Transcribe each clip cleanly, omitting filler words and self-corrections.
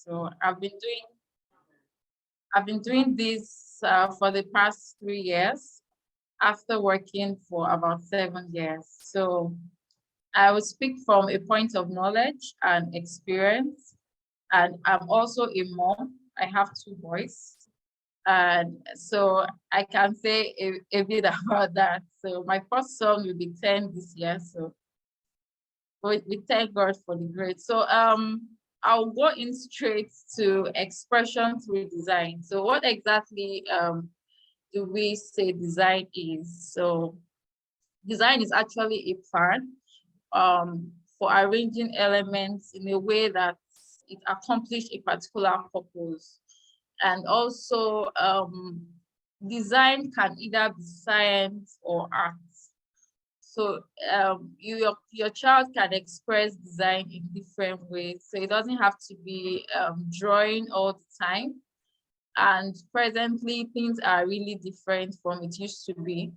So I've been doing this for the past 3 years after working for about 7 years. So I will speak from a point of knowledge and experience. And I'm also a mom. I have 2 boys. And so I can say a bit about that. So my first son will be 10 this year. So we thank God for the grace. So I'll go in straight to expression through design. So what exactly do we say design is? So design is actually a plan for arranging elements in a way that it accomplishes a particular purpose. And also design can either be science or art. So your child can express design in different ways. So it doesn't have to be drawing all the time. And presently, things are really different from it used to be.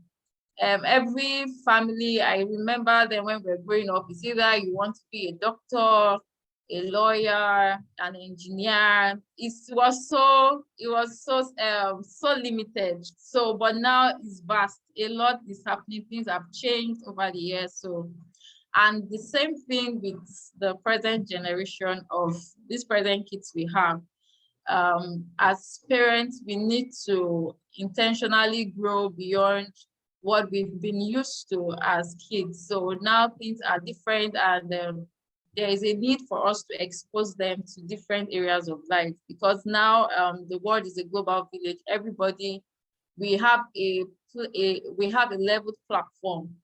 Every family, I remember them when we were growing up, it's either you want to be a doctor, a lawyer, an engineer. It was so limited. So, but now it's vast. A lot is happening. Things have changed over the years. So, and the same thing with the present generation of these present kids we have. As parents, we need to intentionally grow beyond what we've been used to as kids. So now things are different, and there is a need for us to expose them to different areas of life, because now the world is a global village. Everybody, we have a leveled platform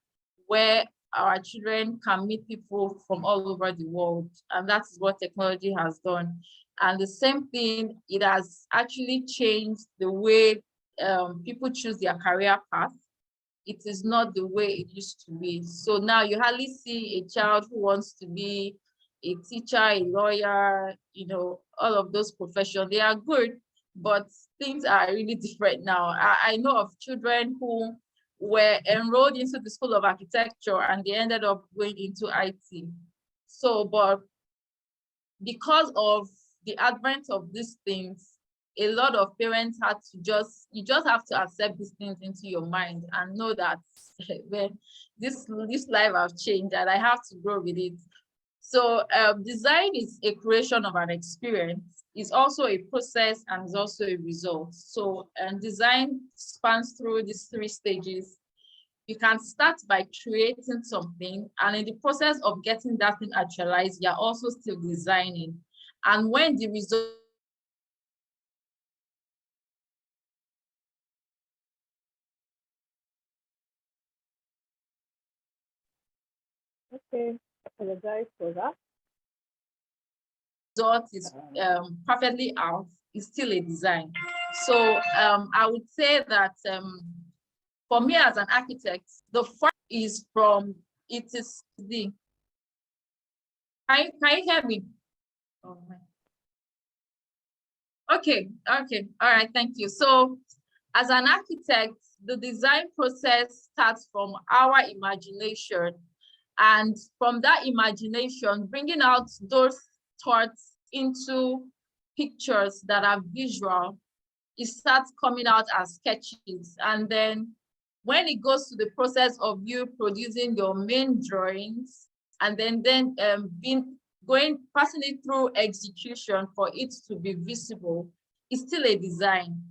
where our children can meet people from all over the world, and that's what technology has done. And the same thing, it has actually changed the way people choose their career path. It is not the way it used to be. So now you hardly see a child who wants to be a teacher, a lawyer, you know, all of those professions. They are good, but things are really different now. I know of children who were enrolled into the School of Architecture and they ended up going into IT. So, but because of the advent of these things, a lot of parents had to you just have to accept these things into your mind and know that when this life have changed and I have to grow with it. So design is a creation of an experience. It's also a process and it's also a result. So design spans through these 3 stages. You can start by creating something, and in the process of getting that thing actualized, you're also still designing. And when the result Okay, apologize for that. is perfectly out, is still a design. So I would say that for me as an architect, the first is from, it is the, can you hear me? Oh, okay, all right, thank you. So as an architect, the design process starts from our imagination, and from that imagination, bringing out those thoughts into pictures that are visual. It starts coming out as sketches, and then when it goes to the process of you producing your main drawings, and then passing it through execution for it to be visible, it's still a design.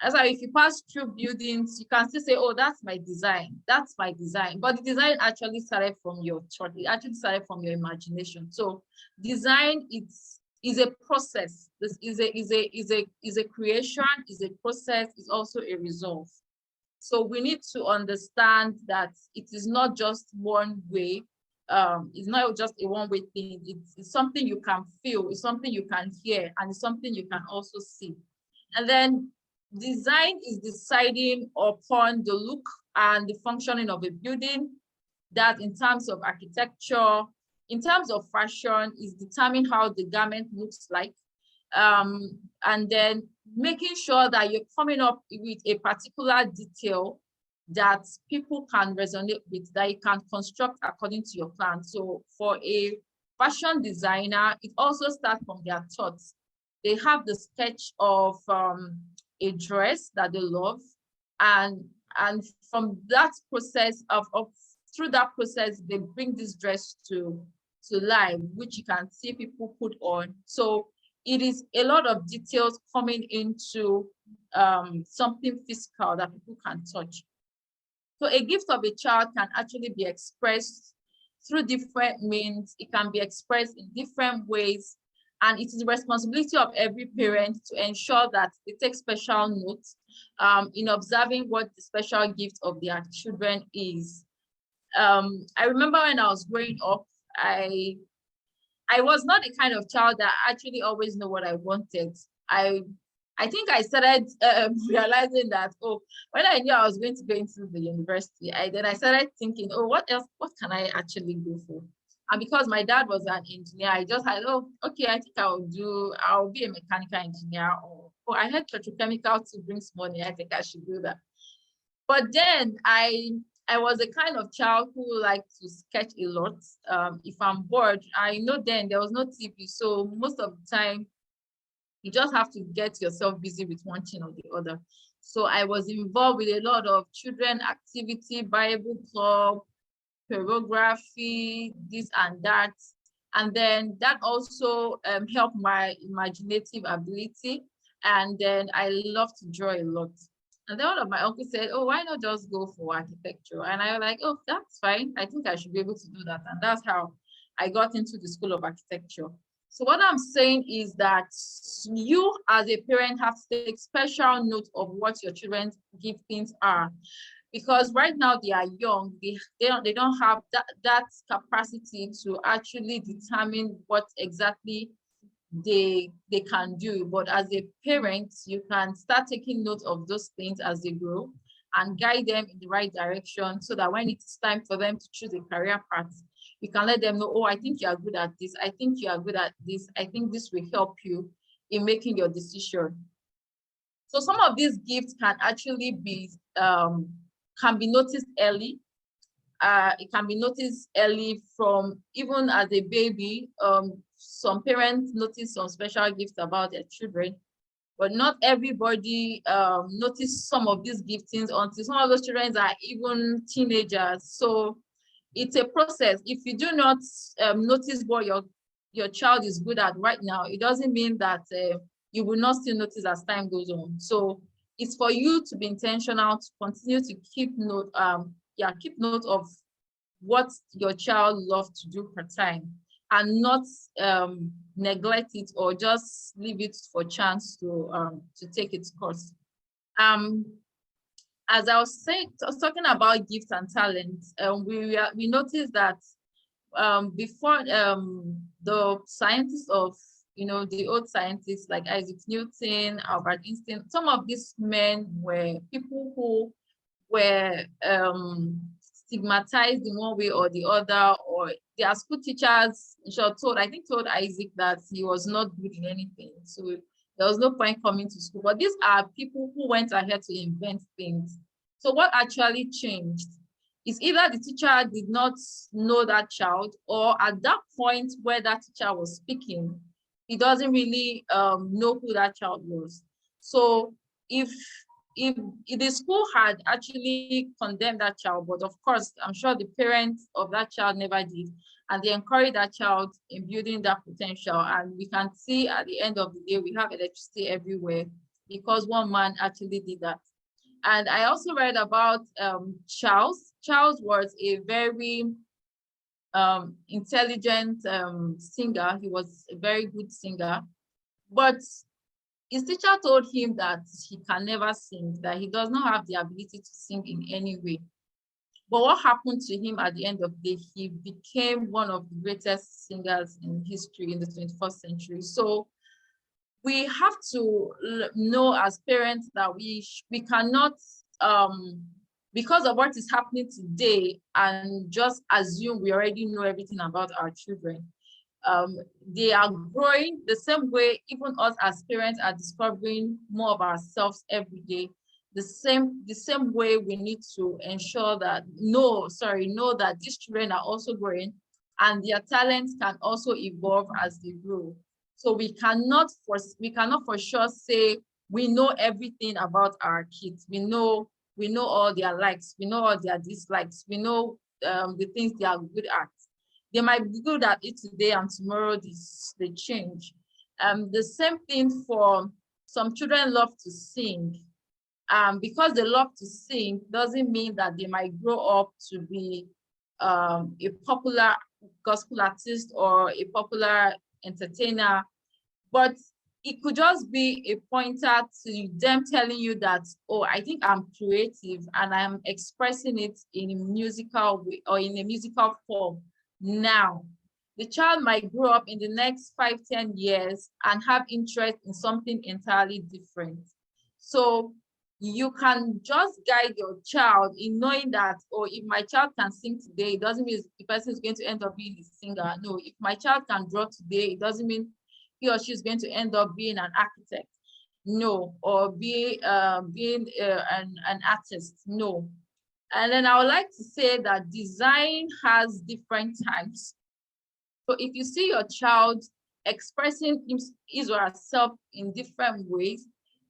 As if you pass through buildings, you can still say, oh, that's my design. That's my design. But the design actually started from your thought. It actually started from your imagination. So design is a process. This is a creation, is a process, is also a result. So we need to understand that it is not just one way. It's not just a one-way thing. It's something you can feel, it's something you can hear, and it's something you can also see. And then design is deciding upon the look and the functioning of a building. That in terms of architecture, in terms of fashion, is determining how the garment looks like. And then making sure that you're coming up with a particular detail that people can resonate with, that you can construct according to your plan. So for a fashion designer, it also starts from their thoughts. they have the sketch of a dress that they love, and from that process through that process, they bring this dress to life, which you can see people put on. So it is a lot of details coming into something physical that people can touch. So a gift of a child can actually be expressed through different means. It can be expressed in different ways. And it is the responsibility of every parent to ensure that they take special note in observing what the special gift of their children is. I remember when I was growing up, I was not the kind of child that actually always knew what I wanted. I think I started realizing that, oh, when I knew I was going to go into the university, then I started thinking, oh, what else? What can I actually go for? And because my dad was an engineer, I just had, oh, okay, I think I'll be a mechanical engineer, or I had petrochemical to bring money. I think I should do that. But then I was a kind of child who liked to sketch a lot. If I'm bored, I know then there was no TV, so most of the time you just have to get yourself busy with one thing or the other. So I was involved with a lot of children activity, Bible club, choreography, this and that. And then that also helped my imaginative ability. And then I love to draw a lot. And then one of my uncles said, oh, why not just go for architecture? And I was like, oh, that's fine. I think I should be able to do that. And that's how I got into the School of Architecture. So what I'm saying is that you as a parent have to take special note of what your children's giftings are. Because right now they are young, they don't have that capacity to actually determine what exactly they can do. But as a parent, you can start taking note of those things as they grow and guide them in the right direction, so that when it's time for them to choose a career path, you can let them know, oh, I think you are good at this. I think you are good at this. I think this will help you in making your decision. So some of these gifts can actually be noticed early. It can be noticed early from even as a baby. Some parents notice some special gifts about their children, but not everybody notice some of these giftings until some of those children are even teenagers. So it's a process. If you do not notice what your child is good at right now, it doesn't mean that you will not still notice as time goes on. So it's for you to be intentional, to continue to keep note of what your child loves to do per time, and not neglect it or just leave it for chance to take its course. As I was talking about gifts and talents, we noticed that before the scientists of the old scientists like Isaac Newton, Albert Einstein, some of these men were people who were stigmatized in one way or the other, or their school teachers told Isaac that he was not good in anything, so there was no point coming to school. But these are people who went ahead to invent things. So what actually changed is either the teacher did not know that child, or at that point where that teacher was speaking, he doesn't really know who that child was. So if the school had actually condemned that child, but of course, I'm sure the parents of that child never did, and they encouraged that child in building that potential. And we can see at the end of the day, we have electricity everywhere because one man actually did that. And I also read about Charles. Charles was a very intelligent singer. He was a very good singer, but his teacher told him that he can never sing, that he does not have the ability to sing in any way. But what happened to him at the end of the day, he became one of the greatest singers in history in the 21st century. So we have to know as parents that we cannot, because of what is happening today, and just assume we already know everything about our children. They are growing the same way even us as parents are discovering more of ourselves every day. The same way we need to ensure that know that these children are also growing, and their talents can also evolve as they grow. So we cannot for sure say we know everything about our kids. We know all their likes, we know all their dislikes, we know the things they are good at. They might be good at it today and tomorrow they change. The same thing for some children love to sing. Because they love to sing doesn't mean that they might grow up to be a popular gospel artist or a popular entertainer, but it could just be a pointer to them telling you that, oh, I think I'm creative and I'm expressing it in a musical way or in a musical form now. The child might grow up in the next 5-10 years and have interest in something entirely different. So you can just guide your child in knowing that, oh, if my child can sing today, it doesn't mean the person is going to end up being a singer. No, if my child can draw today, it doesn't mean he or she is going to end up being an architect. No, or being an artist. No. And then I would like to say that design has different types. So if you see your child expressing his or herself in different ways,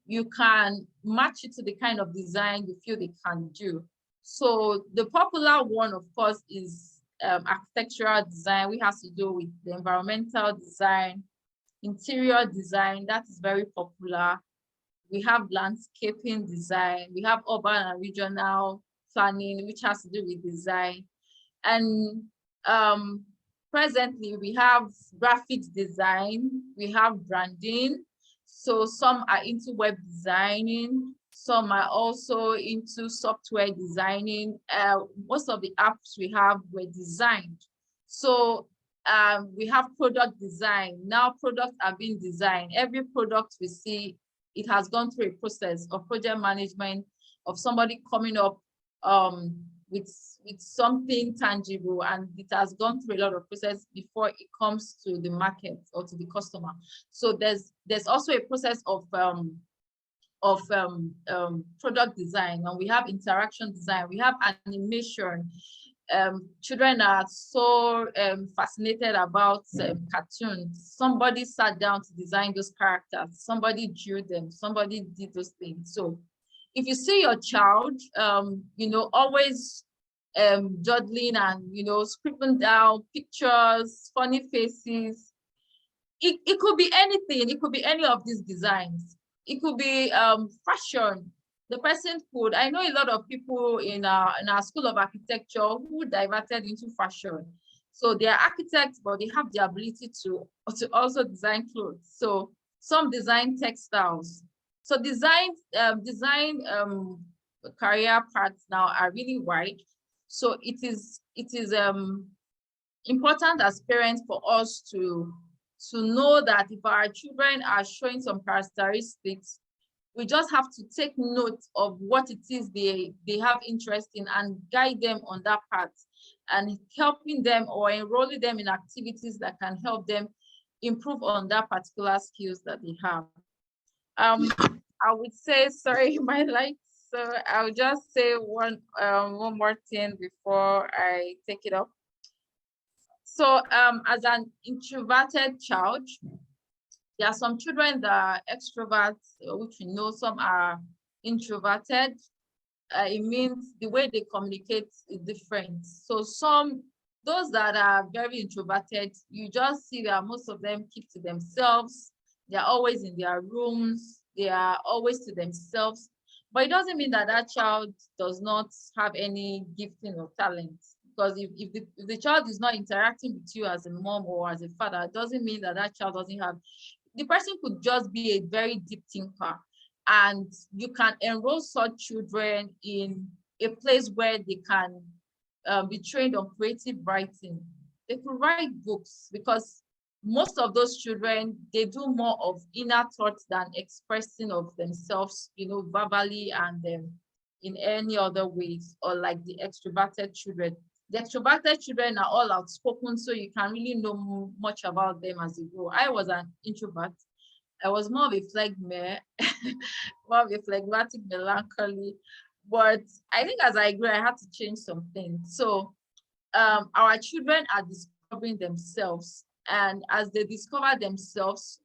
you can match it to the kind of design you feel they can do. So the popular one, of course, is architectural design, which has to do with the environmental design, interior design, that is very popular. We have landscaping design, we have urban and regional planning, which has to do with design. And presently we have graphics design, we have branding. So some are into web designing, some are also into software designing. Most of the apps we have were designed. So we have product design. Now products are being designed. Every product we see, it has gone through a process of project management, of somebody coming up with something tangible, and it has gone through a lot of process before it comes to the market or to the customer. So there's also a process of product design, and we have interaction design, we have animation. Children are so fascinated about cartoons. Somebody sat down to design those characters, somebody drew them, somebody did those things. So if you see your child, always dawdling and, scribbling down pictures, funny faces, it could be anything. It could be any of these designs. It could be fashion. The person could, I know a lot of people in our school of architecture who diverted into fashion. So they are architects, but they have the ability to also design clothes. So some design textiles. So design career paths now are really wide. So it is important as parents for us to know that if our children are showing some characteristics, we just have to take note of what it is they have interest in and guide them on that path, and helping them or enrolling them in activities that can help them improve on that particular skills that they have. I would say, sorry, my lights. So I'll just say one more thing before I take it up. So as an introverted child, there are some children that are extroverts, which we know some are introverted. It means the way they communicate is different. So those that are very introverted, you just see that most of them keep to themselves. They're always in their rooms. They are always to themselves. But it doesn't mean that that child does not have any gifting or talent. Because if the child is not interacting with you as a mom or as a father, it doesn't mean that that child doesn't have. The person could just be a very deep thinker, and you can enroll such children in a place where they can be trained on creative writing. They could write books, because most of those children, they do more of inner thoughts than expressing of themselves, verbally and in any other ways, or like the extroverted children. The extroverted children are all outspoken, so you can really know much about them as you grow. I was an introvert. I was more of a phlegma, more of a phlegmatic melancholy. But I think as I grew, I had to change some things. So our children are discovering themselves. And as they discover themselves,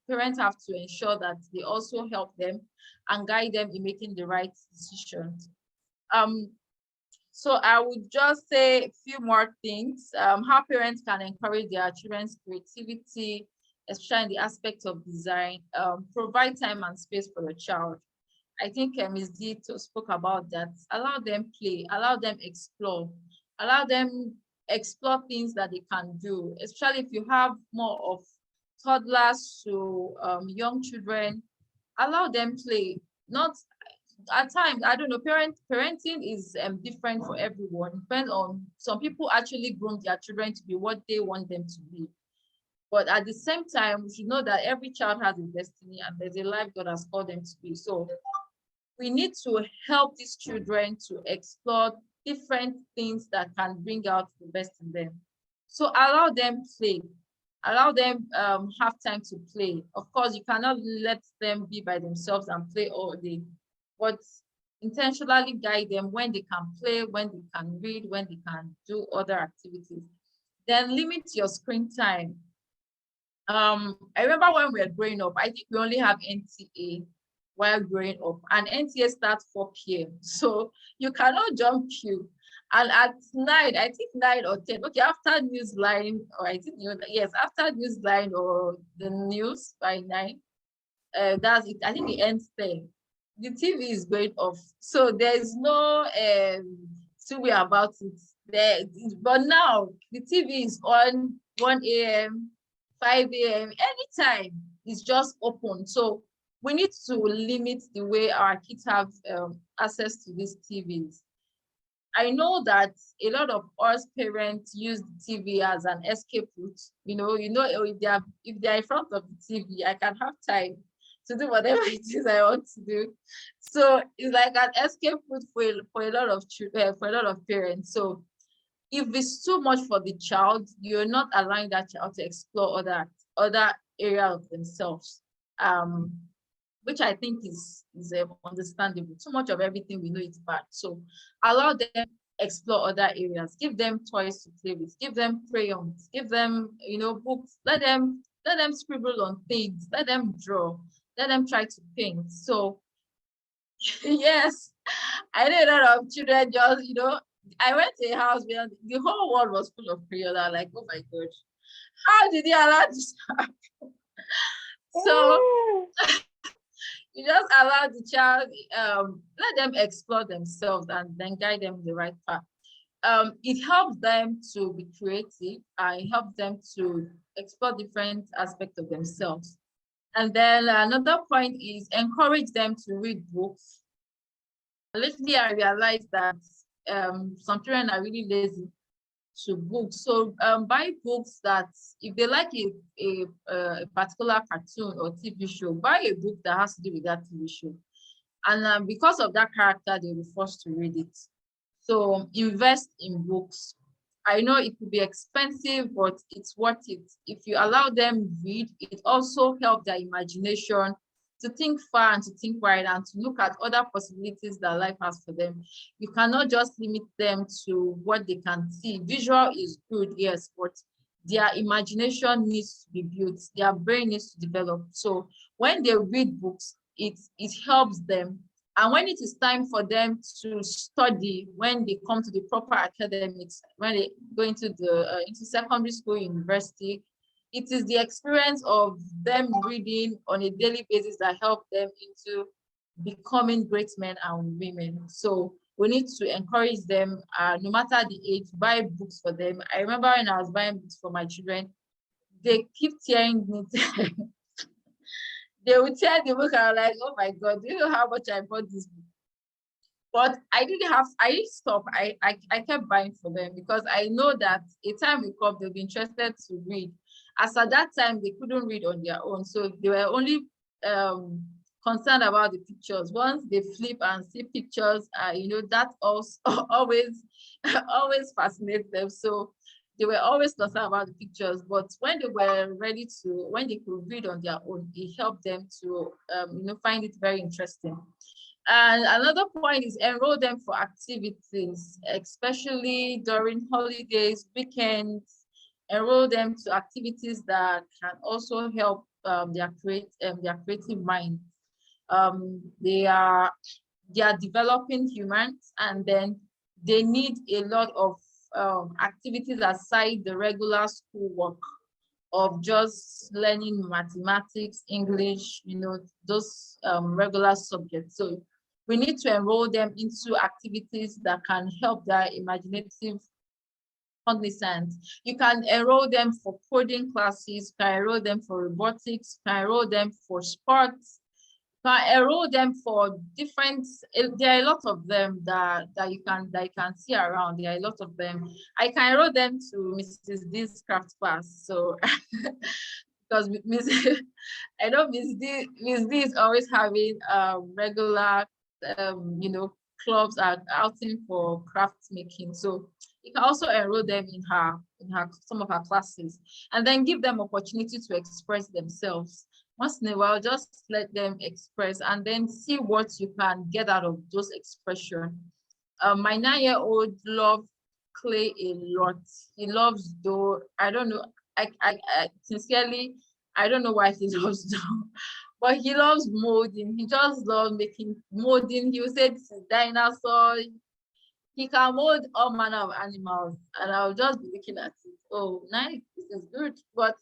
parents have to ensure that they also help them and guide them in making the right decisions. So I would just say a few more things. How parents can encourage their children's creativity, especially in the aspect of design. Provide time and space for the child. I think Ms. D spoke about that. Allow them play, allow them explore, allow them explore things that they can do, especially if you have more of toddlers to young children. Allow them play. Not at times, I don't know, parenting is different for everyone. Depends on, some people actually groom their children to be what they want them to be. But at the same time, we should know that every child has a destiny and there's a life God has called them to be. So we need to help these children to explore different things that can bring out the best in them. So allow them play, allow them have time to play. Of course, you cannot let them be by themselves and play all day, but intentionally guide them when they can play, when they can read, when they can do other activities. Then limit your screen time. I remember when we were growing up, I think we only have NTA while growing up, and NTA starts 4 p.m. So you cannot jump queue. And at 9, I think 9 or 10, okay, after Newsline, or I think, yes, after Newsline or the news by 9, that's it. I think it ends 10. The TV is going off. So there's no two way about it. But now the TV is on 1 a.m., 5 a.m., anytime it's just open. So we need to limit the way our kids have access to these TVs. I know that a lot of us parents use the TV as an escape route. If they're in front of the TV, I can have time to do whatever it is I want to do. So it's like an escape route for a lot of children, for a lot of parents. So if it's too much for the child, you're not allowing that child to explore other areas of themselves, which I think is understandable. Too much of everything, we know it's bad. So allow them explore other areas. Give them toys to play with. Give them crayons. Give them, books. Let them scribble on things. Let them draw. Let them try to paint. So yes, I know a lot of children just, I went to a house where the whole world was full of crayons. I'm like, oh my God, how did they allow this to happen? So you just allow the child, let them explore themselves and then guide them the right path. It helps them to be creative. It helps them to explore different aspects of themselves. And then another point is encourage them to read books. Lately, I realized that some children are really lazy to books. So buy books that, if they like a particular cartoon or TV show, buy a book that has to do with that TV show. And because of that character, they'll be forced to read it. So invest in books. I know it could be expensive, but it's worth it. If you allow them read, it also helps their imagination to think far and to think wide and to look at other possibilities that life has for them. You cannot just limit them to what they can see. Visual is good, yes, but their imagination needs to be built. Their brain needs to develop. So when they read books, it helps them. And when it is time for them to study, when they come to the proper academics, when they go into secondary school, university, it is the experience of them reading on a daily basis that help them into becoming great men and women. So we need to encourage them, no matter the age, buy books for them. I remember when I was buying books for my children, they keep tearing me. They would tear the book and I'm like, oh my God, do you know how much I bought this book? But I didn't stop. I kept buying for them because I know that a time will come, they'll be interested to read. As at that time, they couldn't read on their own. So they were only concerned about the pictures. Once they flip and see pictures, that also always fascinates them. So they were always concerned about the pictures, but when they were ready to, when they could read on their own, it helped them to, find it very interesting. And another point is enroll them for activities, especially during holidays, weekends. enroll them to activities that can also help their creative mind. They are developing humans, and then they need a lot of activities aside the regular schoolwork of just learning mathematics, English, those regular subjects. So we need to enroll them into activities that can help their imaginative cognizance. You can enroll them for coding classes, you can enroll them for robotics, you can enroll them for sports, you can enroll them for different, there are a lot of them that you can see around. There are a lot of them. I can enroll them to Mrs. D's craft class. So because Miss I know Miss D is always having regular clubs are outing for craft making. So you can also enroll them in some of her classes, and then give them opportunity to express themselves. Once in a while, just let them express, and then see what you can get out of those expressions. My 9-year-old loves clay a lot. He loves dough. I don't know. I sincerely, I don't know why he loves dough, but he loves molding. He just loves molding. He will say this is dinosaur. He can mold all manner of animals, and I'll just be looking at it. Oh, nice, this is good. But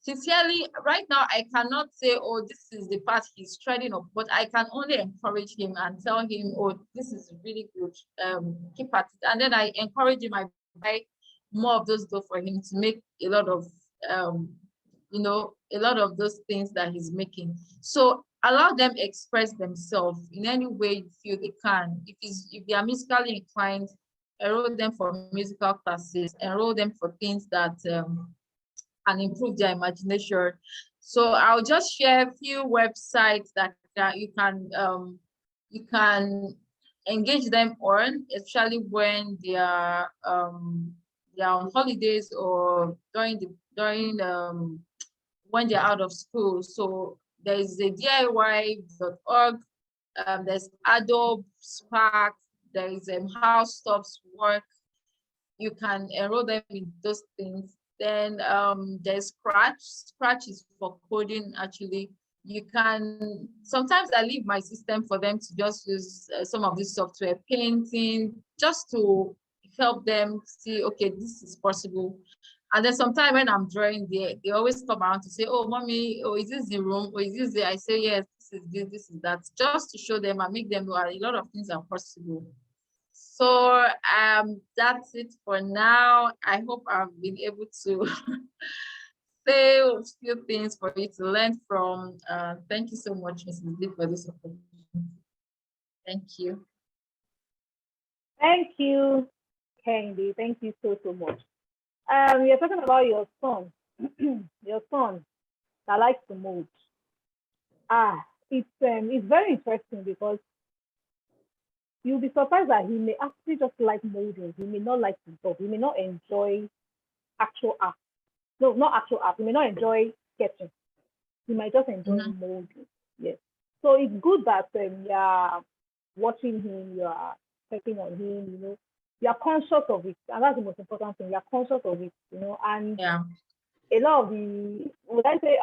sincerely, right now, I cannot say, oh, this is the path he's treading up, but I can only encourage him and tell him, oh, this is really good. Keep at it. And then I encourage him, I buy more of those dough for him to make a lot of a lot of those things that he's making. So allow them express themselves in any way you feel they can. If they are musically inclined, enroll them for musical classes, enroll them for things that can improve their imagination. So I'll just share a few websites that you can engage them on, especially when they are on holidays or during when they're out of school. So there's a DIY.org, there's Adobe Spark, there is House Stops Work. You can enroll them in those things. Then there's Scratch. Scratch is for coding, actually. You can, sometimes I leave my system for them to just use some of this software, painting, just to help them see, okay, this is possible. And then sometimes when I'm drawing, they always come around to say, oh, mommy, oh, is this the room? Or is this the, I say, yes, this is that, just to show them and make them know a lot of things are possible. So that's it for now. I hope I've been able to say a few things for you to learn from. Thank you so much, Mrs. D, for this opportunity. Thank you. Thank you, KEHINDE. Thank you so much. You're talking about your son, your son that likes to mold. It's very interesting because you'll be surprised that he may actually just like molding. He may not like to draw. He may not enjoy actual art. No, not actual art. He may not enjoy sketching. He might just enjoy molding. Yes. So it's good that you're watching him, you're checking on him, you're conscious of it. And that's the most important thing. You're conscious of it, and a lot of the, would I say,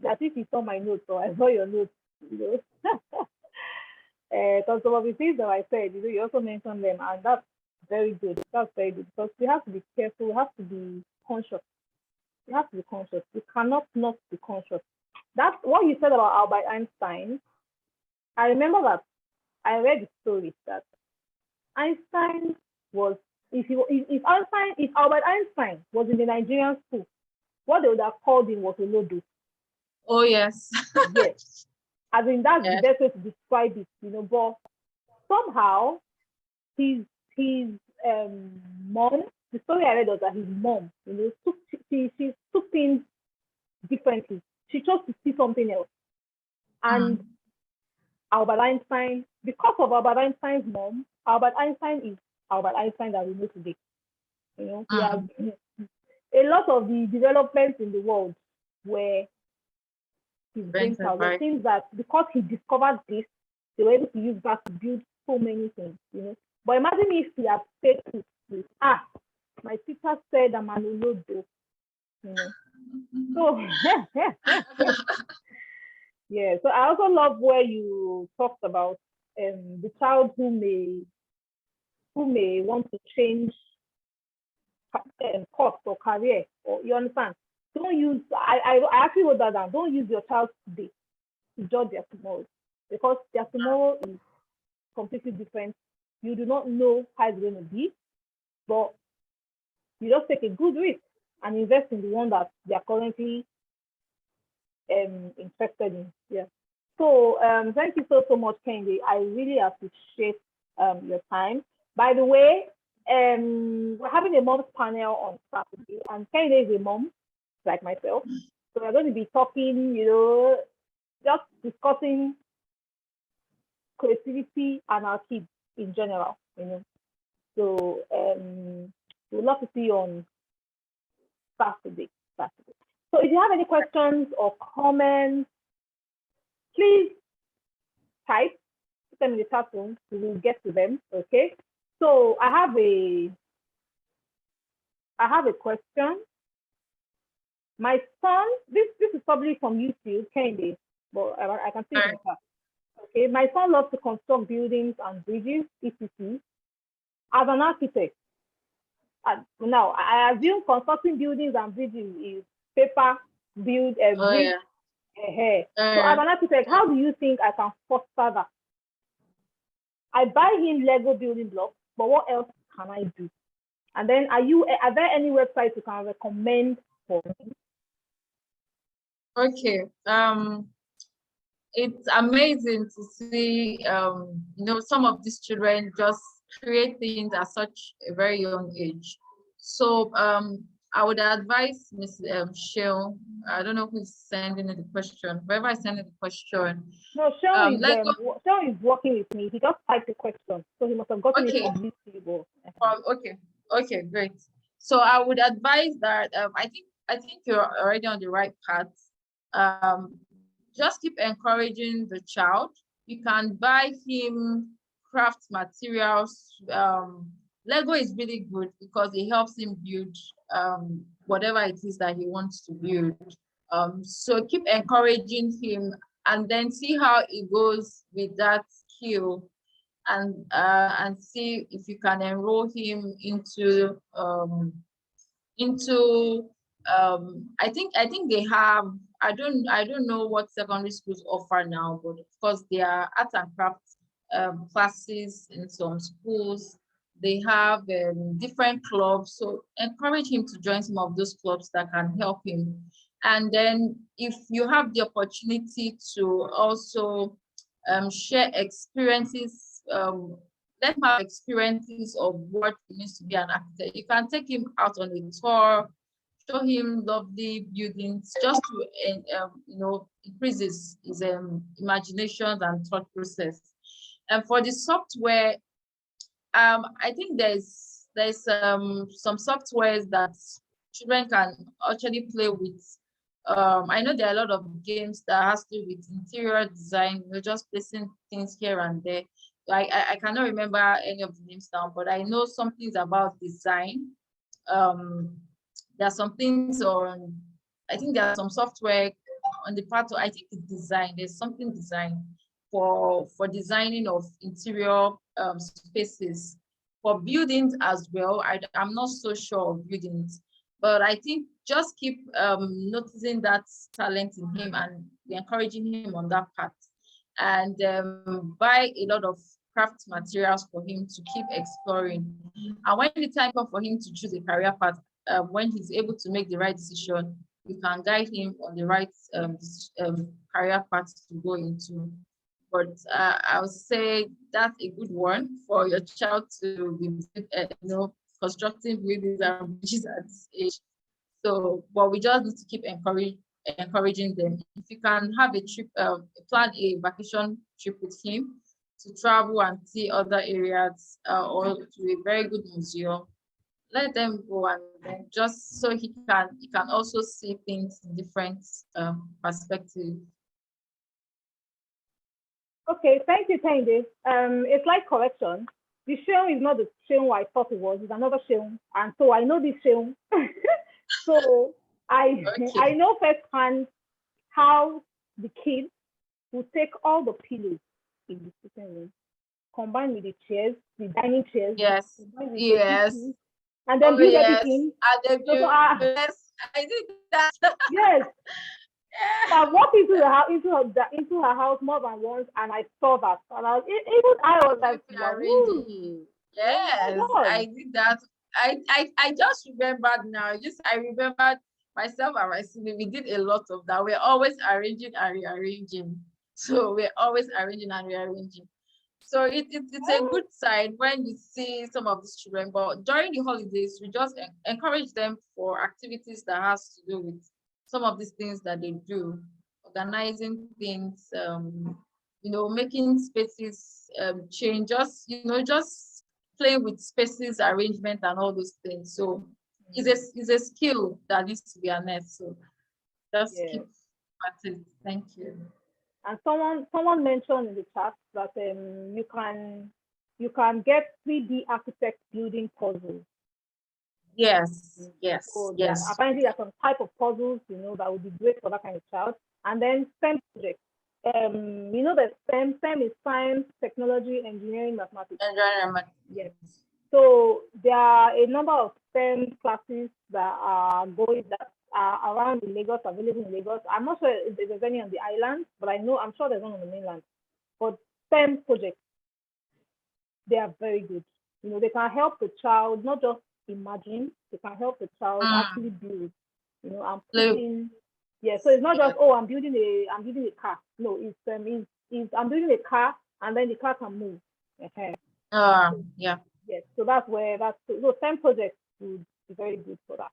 that if you saw my notes or I saw your notes, because some of the things that I said, you also mentioned them, and that's very good. That's very good because we have to be careful. We have to be conscious. You have to be conscious. You cannot not be conscious. That's what you said about Albert Einstein. I remember that I read the story that Einstein was, if Albert Einstein was in the Nigerian school, what they would have called him was a lodo. Oh yes. Yes. I mean, that's the best way to describe it, but somehow his mom, the story I read was that his mom, she took things differently. She chose to see something else. And Albert Einstein, because of Albert Einstein's mom, Albert Einstein is Albert Einstein that we know today. We have a lot of the developments in the world were his brainchild. The things that, because he discovered this, they were able to use that to build so many things, But imagine if he had said to my teacher said I'm an olodo. you know. So yeah, so I also love where you talked about the child who may want to change course or career, or you understand. Don't use I actually wrote that down. Don't use your child today to judge their tomorrow, because their tomorrow is completely different. You do not know how it's going to be, but you just take a good risk and invest in the one that they are currently interested in. Yeah. So thank you so much, Kendi. I really appreciate your time. By the way, we're having a mom's panel on Saturday, and Kendi is a mom like myself. So we're going to be talking, just discussing creativity and our kids in general. So we'd love to see you on Saturday. So if you have any questions or comments, please type, put them in the chat room. We will get to them. Okay. So I have a question. My son, this is probably from YouTube, Kendi, but I can see it in the chat. Okay. My son loves to construct buildings and bridges, etc. As an architect, now I assume constructing buildings and bridges is paper build a bridge. So as an architect, how do you think I can foster that? I buy him Lego building blocks, but what else can I do? And then are there any websites you can recommend for me? Okay. It's amazing to see some of these children just create things at such a very young age. So I would advise Ms. Shell. I don't know who's sending the question. Whoever is sending the question. No, Shell is working with me. He just typed the question, so he must have gotten it from this table. Okay, great. So I would advise that I think you're already on the right path. Just keep encouraging the child. You can buy him craft materials. Lego is really good because it helps him build whatever it is that he wants to build. So keep encouraging him, and then see how it goes with that skill, and see if you can enroll him into I think they have, I don't know what secondary schools offer now, but of course there are art and crafts classes in some schools. They have different clubs, so encourage him to join some of those clubs that can help him. And then if you have the opportunity to also share experiences, let him have experiences of what it means to be an architect. You can take him out on a tour, show him lovely buildings, just to increase his imagination and thought process. And for the software, I think there's some softwares that children can actually play with. I know there are a lot of games that has to do with interior design, just placing things here and there. I cannot remember any of the names now, but I know some things about design. There are some things I think there are some software on the part of, I think it's design. There's something design for designing of interior spaces. For buildings as well, I'm not so sure of buildings, but I think just keep noticing that talent in him and encouraging him on that path, and buy a lot of craft materials for him to keep exploring. And when the time comes for him to choose a career path, when he's able to make the right decision, you can guide him on the right career path to go into. But I would say that's a good one for your child to be, constructing buildings and bridges at this age. So, but we just need to keep encouraging them. If you can have a trip, plan a vacation trip with him to travel and see other areas, or to a very good museum, let them go, and then just so he can also see things in different perspectives. Okay, thank you, Kendi. It's like correction. The Sheung is not the Sheung I thought it was. It's another Sheung, and so I know this Sheung. So I know firsthand how the kids will take all the pillows in the sitting room, combined with the chairs, the dining chairs, Yes. combined with the Yes. kitchen, and then Oh, build yes. everything. And then So, yes, I did that. yes, Yeah. I walked into the house, into her house more than once, and I saw that, and even I was like, wow, Rearranging. oh my Yes, god, I did that. I just remembered now. Just I remembered myself and my sibling. We did a lot of that. We're always arranging and rearranging. So we're always arranging and rearranging. So it's a good sign when you see some of these children. But during the holidays, we just encourage them for activities that has to do with some of these things that they do, organizing things, making spaces change, just just playing with spaces arrangement and all those things. So it's a skill that needs to be harnessed. So just yes. keep at it. Thank you. And someone mentioned in the chat that you can get 3D architect building puzzles. Yes, yes, So yes. apparently there's some type of puzzles, that would be great for that kind of child. And then STEM projects. That STEM is science, technology, engineering, mathematics. Yes. So there are a number of STEM classes that are around in Lagos, available in Lagos. I'm not sure if there's any on the island, but I'm sure there's one on the mainland. But STEM projects, they are very good. They can help the child not just imagine, they can help the child actually build, and put in. Yeah, so it's not just, oh, I'm building a car. No, it's I'm building a car and then the car can move. Yeah. Yes, so so STEM projects would be very good for that.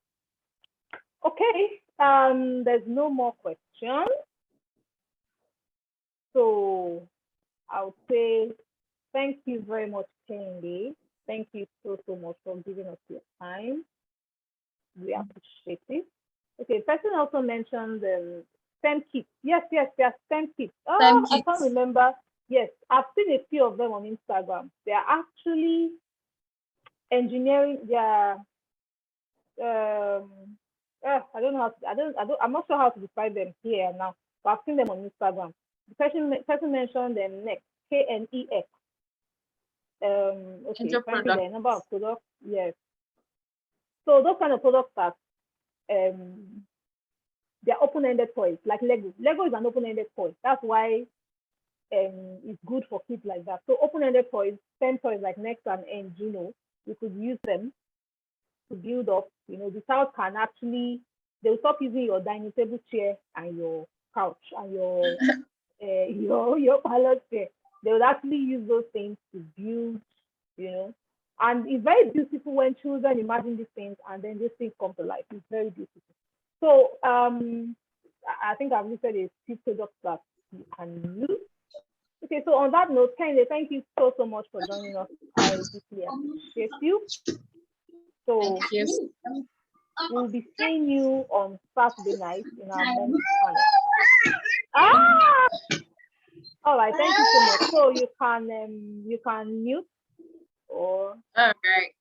Okay, there's no more questions. So I would say thank you very much, KEHINDE. Thank you so much for giving us your time. We appreciate it. Okay, person also mentioned STEM kits. Yes, STEM kits. Oh, I can't remember. Yes, I've seen a few of them on Instagram. They are actually engineering. They are I don't know how to, I'm not sure how to describe them here now, but I've seen them on Instagram. The person mentioned them next, KNEX. Okay, apparently there are a number of products. Yes. So those kind of products are they're open-ended toys, like Lego. Lego is an open-ended toy. That's why it's good for kids like that. So open-ended toys, STEM toys like Next and End, you could use them to build up. The child can actually, they'll stop using your dining table chair and your couch and your parlor chair. They would actually use those things to build, and it's very beautiful when children imagine these things and then these things come to life. It's very beautiful. So I think I've listed a few products that you can use. Okay, so on that note, KEHINDE, thank you so much for joining us. I deeply appreciate you. So we'll be seeing you on Saturday night in our mom's channel. All right, thank you so much. So you can mute or. All right.